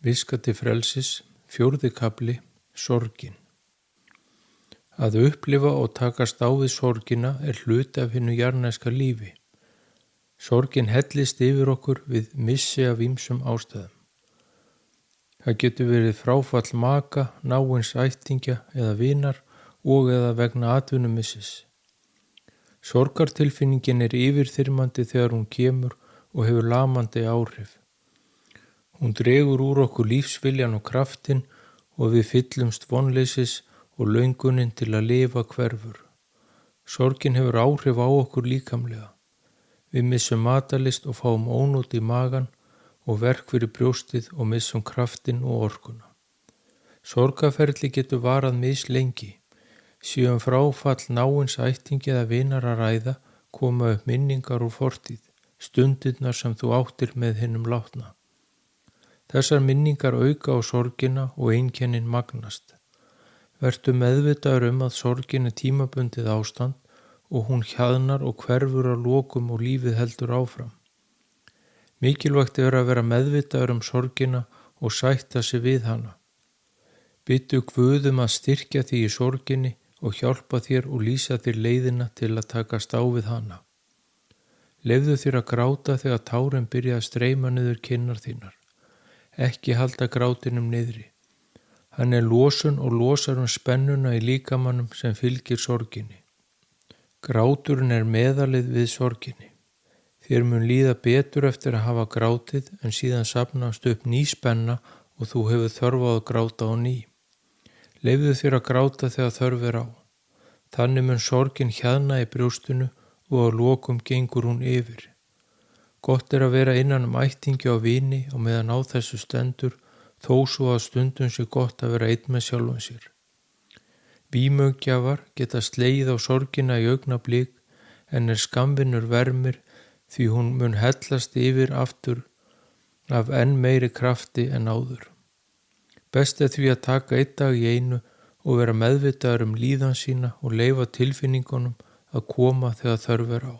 Viska til frelsis, 4. kafli, sorgin. Að upplifa og takast á við sorgina er hluti af hinu jarðneska lífi. Sorgin hellist yfir okkur við missi af ýmsum ástæðum. Það getur verið fráfall maka, náins ættingja eða vinar og eða vegna atvinnumissis. Sorgartilfinningin er yfirþyrmandi þegar hún kemur og hefur lamandi áhrif. Hún dregur úr okkur lífsviljan og kraftinn og við fyllumst vonleysis og löngunin til að lifa hverfur. Sorgin hefur áhrif á okkur líkamlega. Við missum matarlyst og fáum ónot í magan og verk fyrir brjóstið og missum kraftinn og orkuna. Sorgarferli getur varað mislengi. Séum fráfall náins ættingi eða vinar að ræða koma upp minningar úr fortíð, stundirnar sem þú áttir með hinum látna. Þessar minningar auka á sorgina og einkennin magnast. Vertu meðvitaður að sorgin er tímabundið ástand og hún hjaðnar og hverfur að lokum og lífið heldur áfram. Mikilvægt er að vera meðvitaður sorgina og sætta sig við hana. Biðdu Guð að styrkja þig í sorginni og hjálpa þér og lýsa þér leiðina til að takast á við hana. Leyfðu þér að gráta þegar tárin byrja að streyma niður kinnar þínar. Ekki halda grátinum niðri. Hann er losun og losar spennuna í líkamannum sem fylgir sorginni. Gráturinn er meðalið við sorginni. Þér mun líða betur eftir að hafa grátið en síðan safnast upp ný spenna og þú hefur þörf á að gráta á ný. Leyfðu þér að gráta þegar þörf er á. Þannig mun sorgin hjaðna í brjóstinu og á lokum gengur hún yfir. Gott er að vera innan ættingi á vini og meðan á þessu stendur, þó svo að stundum sé gott að vera einn með sjálfum sér. Vímugjafar geta slegið á sorgina í augnablik en er skammvinnur vermir því hún mun hellast yfir aftur af enn meiri krafti en áður. Best er því að taka einn dag í einu og vera meðvitaður líðan sína og leyfa tilfinningunum að koma þegar þörf er á.